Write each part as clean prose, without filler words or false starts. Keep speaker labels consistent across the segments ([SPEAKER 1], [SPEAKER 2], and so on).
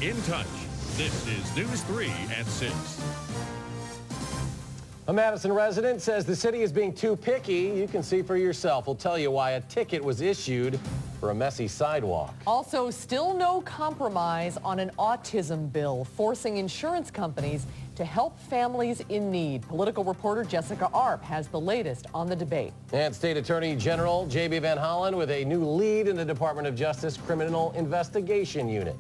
[SPEAKER 1] In Touch. This is News 3 at 6.
[SPEAKER 2] A Madison resident says the city is being too picky. You can see for yourself. We'll tell you why a ticket was issued for a messy sidewalk.
[SPEAKER 3] Also, still no compromise on an autism bill, forcing insurance companies to help families in need. Political reporter Jessica Arp has the latest on the debate. And
[SPEAKER 2] State Attorney General J.B. Van Hollen with a new lead in the Department of Justice Criminal Investigation Unit.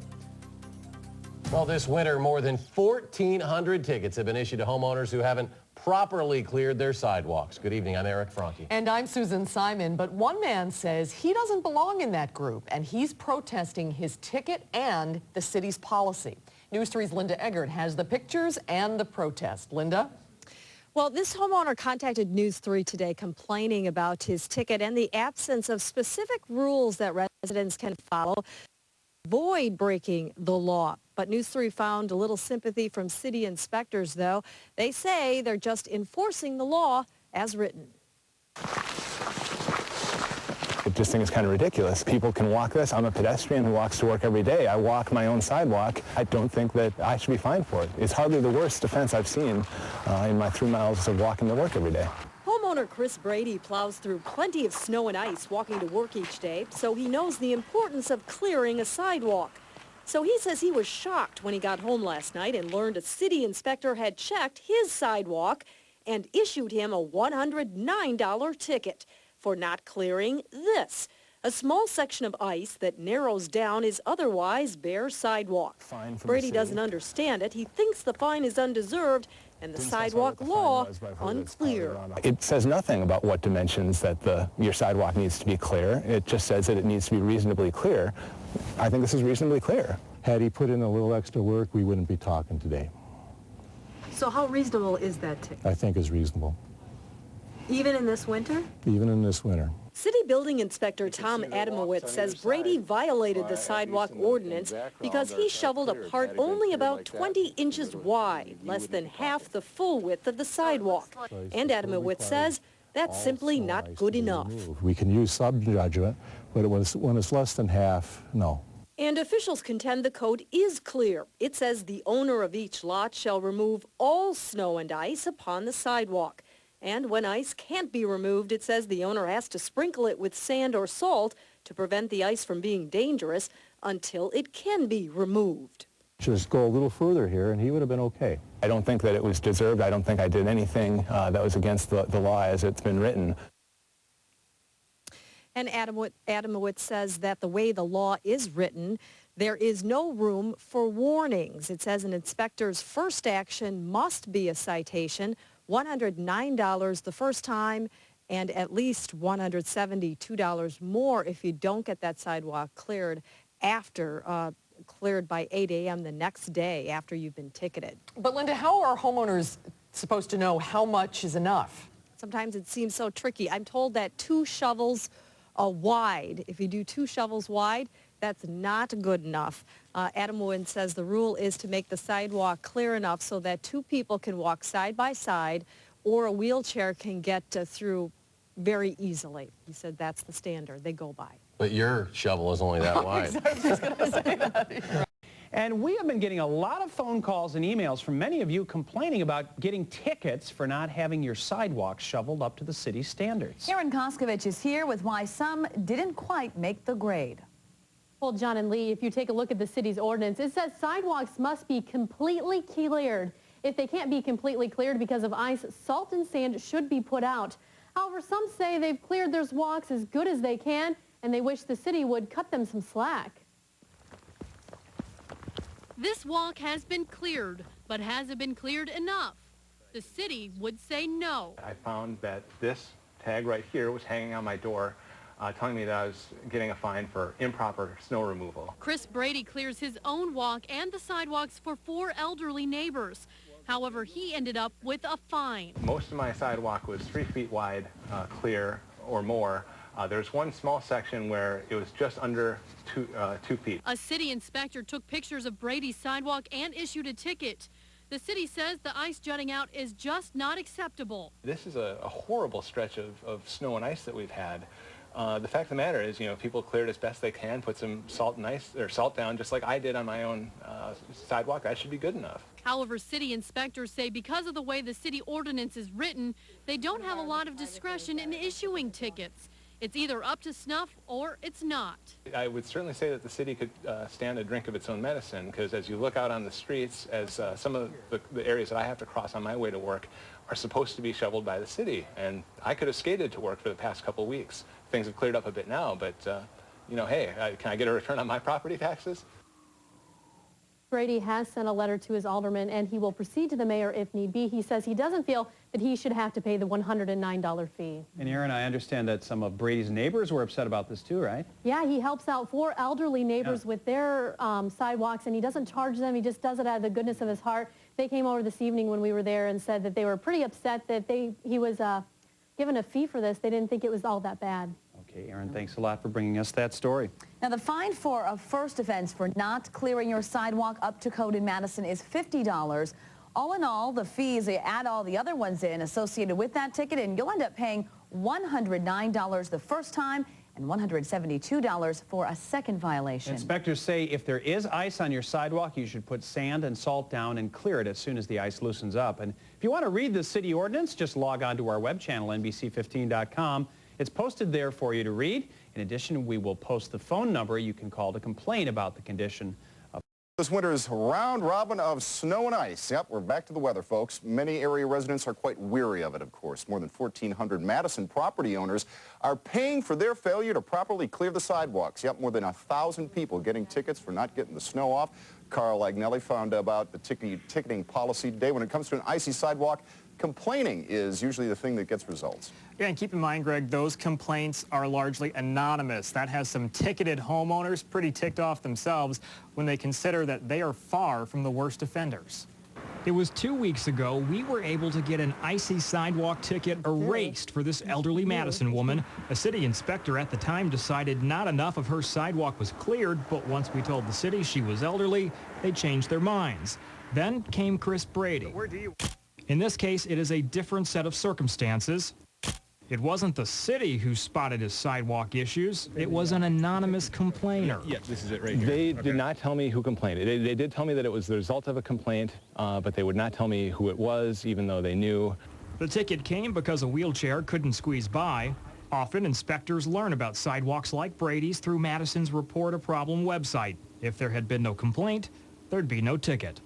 [SPEAKER 2] Well, this winter, more than 1,400 tickets have been issued to homeowners who haven't properly cleared their sidewalks. Good evening, I'm Eric Franke.
[SPEAKER 3] And I'm Susan Simon, but one man says he doesn't belong in that group, and he's protesting his ticket and the city's policy. News 3's Linda Eggert has the pictures and the protest. Linda?
[SPEAKER 4] Well, this homeowner contacted News 3 today complaining about his ticket and the absence of specific rules that residents can follow to avoid breaking the law. But News 3 found a little sympathy from city inspectors, though. They say they're just enforcing the law as written.
[SPEAKER 5] I just think it's kind of ridiculous. People can walk this. I'm a pedestrian who walks to work every day. I walk my own sidewalk. I don't think that I should be fined for it. It's hardly the worst offense I've seen in my 3 miles of walking to work every day.
[SPEAKER 4] Homeowner Chris Brady plows through plenty of snow and ice walking to work each day, so he knows the importance of clearing a sidewalk. So he says he was shocked when he got home last night and learned a city inspector had checked his sidewalk and issued him a $109 ticket for not clearing this, a small section of ice that narrows down his otherwise bare sidewalk. Brady doesn't understand it. He thinks the fine is undeserved and the sidewalk law unclear.
[SPEAKER 5] It says nothing about what dimensions that your sidewalk needs to be clear. It just says that it needs to be reasonably clear. I think this is reasonably clear.
[SPEAKER 6] Had he put in a little extra work, we wouldn't be talking today.
[SPEAKER 4] So how reasonable is that ticket?
[SPEAKER 6] I think is reasonable.
[SPEAKER 4] Even in this winter?
[SPEAKER 6] Even in this winter.
[SPEAKER 4] City Building Inspector Tom Adamowitz says Brady violated the sidewalk ordinance because he shoveled a part only about 20 inches wide, less than half the full width of the sidewalk. And Adamowitz says that's simply not good enough.
[SPEAKER 6] We can use sub-judgment, but when it's less than half, no.
[SPEAKER 4] And officials contend the code is clear. It says the owner of each lot shall remove all snow and ice upon the sidewalk. And when ice can't be removed, it says the owner has to sprinkle it with sand or salt to prevent the ice from being dangerous until it can be removed.
[SPEAKER 6] Just go a little further here and he would have been okay.
[SPEAKER 5] I don't think that it was deserved. I don't think I did anything that was against the law as it's been written.
[SPEAKER 4] And Adamowitz says that the way the law is written, there is no room for warnings. It says an inspector's first action must be a citation, $109 the first time, and at least $172 more if you don't get that sidewalk cleared cleared by 8 a.m. the next day after you've been ticketed.
[SPEAKER 3] But Linda, how are homeowners supposed to know how much is enough?
[SPEAKER 4] Sometimes it seems so tricky. I'm told that 2 shovels wide, if you do 2 shovels wide, that's not good enough. Adamowitz says the rule is to make the sidewalk clear enough so that 2 people can walk side by side or a wheelchair can get through very easily. He said that's the standard they go by.
[SPEAKER 2] But your shovel is only that wide.
[SPEAKER 3] I was just going to say that.
[SPEAKER 7] And we have been getting a lot of phone calls and emails from many of you complaining about getting tickets for not having your sidewalks shoveled up to the city standards.
[SPEAKER 8] Aaron Koskovich is here with why some didn't quite make the grade.
[SPEAKER 9] Well, John and Lee, if you take a look at the city's ordinance, it says sidewalks must be completely cleared. If they can't be completely cleared because of ice, salt and sand should be put out. However, some say they've cleared their walks as good as they can, and they wish the city would cut them some slack.
[SPEAKER 10] This walk has been cleared, but has it been cleared enough? The city would say no.
[SPEAKER 5] I found that this tag right here was hanging on my door telling me that I was getting a fine for improper snow removal.
[SPEAKER 10] Chris Brady clears his own walk and the sidewalks for 4 elderly neighbors. However, he ended up with a fine.
[SPEAKER 5] Most of my sidewalk was 3 feet wide, clear or more. There's one small section where it was just under 2 feet.
[SPEAKER 10] A city inspector took pictures of Brady's sidewalk and issued a ticket. The city says the ice jutting out is just not acceptable.
[SPEAKER 5] This is a horrible stretch of snow and ice that we've had. The fact of the matter is, people cleared as best they can, put some salt and ice or salt down, just like I did on my own sidewalk, that should be good enough.
[SPEAKER 10] However, city inspectors say because of the way the city ordinance is written, they don't have a lot of discretion in issuing tickets. It's either up to snuff or it's not.
[SPEAKER 5] I would certainly say that the city could stand a drink of its own medicine, because as you look out on the streets, as some of the areas that I have to cross on my way to work are supposed to be shoveled by the city, and I could have skated to work for the past couple of weeks. Things have cleared up a bit now, but you know, hey, can I get a return on my property taxes?
[SPEAKER 9] Brady has sent a letter to his alderman, and he will proceed to the mayor if need be. He says he doesn't feel that he should have to pay the $109 fee.
[SPEAKER 7] And Aaron, I understand that some of Brady's neighbors were upset about this too, right?
[SPEAKER 9] Yeah, he helps out 4 elderly neighbors with their sidewalks, and he doesn't charge them. He just does it out of the goodness of his heart. They came over this evening when we were there and said that they were pretty upset that he was given a fee for this. They didn't think it was all that bad.
[SPEAKER 7] Okay, Aaron, thanks a lot for bringing us that story.
[SPEAKER 8] Now, the fine for a first offense for not clearing your sidewalk up to code in Madison is $50. All in all, the fees, they add all the other ones in associated with that ticket, and you'll end up paying $109 the first time and $172 for a second violation.
[SPEAKER 7] Inspectors say if there is ice on your sidewalk, you should put sand and salt down and clear it as soon as the ice loosens up. And if you want to read the city ordinance, just log on to our web channel, NBC15.com. It's posted there for you to read. In addition, we will post the phone number you can call to complain about the condition of
[SPEAKER 11] this winter's round robin of snow and ice. Yep, we're back to the weather, folks. Many area residents are quite weary of it, of course. More than 1,400 Madison property owners are paying for their failure to properly clear the sidewalks. Yep, more than 1,000 people getting tickets for not getting the snow off. Carl Agnelli found out about the ticketing policy today. When it comes to an icy sidewalk, complaining is usually the thing that gets results.
[SPEAKER 12] Yeah, and keep in mind, Greg, those complaints are largely anonymous. That has some ticketed homeowners pretty ticked off themselves when they consider that they are far from the worst offenders.
[SPEAKER 13] It was 2 weeks ago we were able to get an icy sidewalk ticket erased for this elderly Madison woman. A city inspector at the time decided not enough of her sidewalk was cleared, but once we told the city she was elderly, they changed their minds. Then came Chris Brady. In this case, it is a different set of circumstances. It wasn't the city who spotted his sidewalk issues. It was an anonymous complainer.
[SPEAKER 5] Yeah, this is it right here. They did not tell me who complained. They did tell me that it was the result of a complaint, but they would not tell me who it was, even though they knew.
[SPEAKER 13] The ticket came because a wheelchair couldn't squeeze by. Often, inspectors learn about sidewalks like Brady's through Madison's Report a Problem website. If there had been no complaint, there'd be no ticket.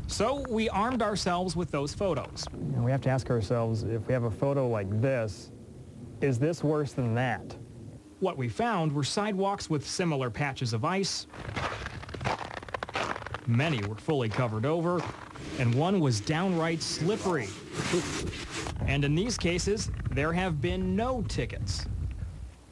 [SPEAKER 13] So we armed ourselves with those photos.
[SPEAKER 12] And we have to ask ourselves, if we have a photo like this, is this worse than that?
[SPEAKER 13] What we found were sidewalks with similar patches of ice. Many were fully covered over, and one was downright slippery. And in these cases, there have been no tickets.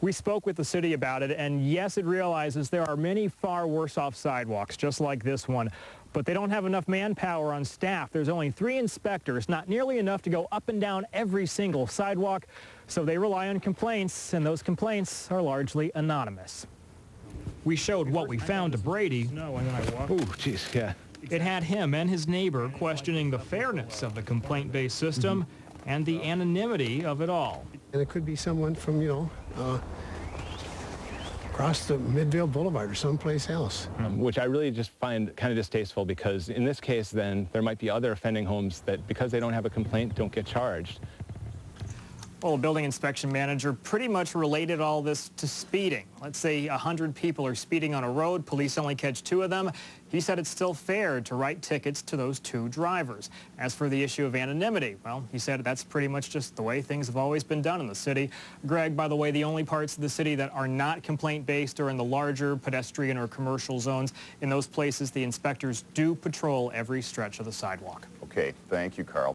[SPEAKER 12] We spoke with the city about it, and yes, it realizes there are many far worse off sidewalks, just like this one. But they don't have enough manpower on staff. There's only 3 inspectors, not nearly enough to go up and down every single sidewalk. So they rely on complaints, and those complaints are largely anonymous.
[SPEAKER 13] We showed what we found to Brady.
[SPEAKER 5] Oh, geez, yeah.
[SPEAKER 13] It had him and his neighbor questioning the fairness of the complaint-based system and the anonymity of it all.
[SPEAKER 14] And it could be someone from, across the Midvale Boulevard or someplace else.
[SPEAKER 5] Which I really just find kind of distasteful, because in this case, then, there might be other offending homes that, because they don't have a complaint, don't get charged.
[SPEAKER 12] Well, a building inspection manager pretty much related all this to speeding. Let's say 100 people are speeding on a road. Police only catch 2 of them. He said it's still fair to write tickets to those 2 drivers. As for the issue of anonymity, well, he said that's pretty much just the way things have always been done in the city. Greg, by the way, the only parts of the city that are not complaint-based are in the larger pedestrian or commercial zones. In those places, the inspectors do patrol every stretch of the sidewalk.
[SPEAKER 11] Okay, thank you, Carl.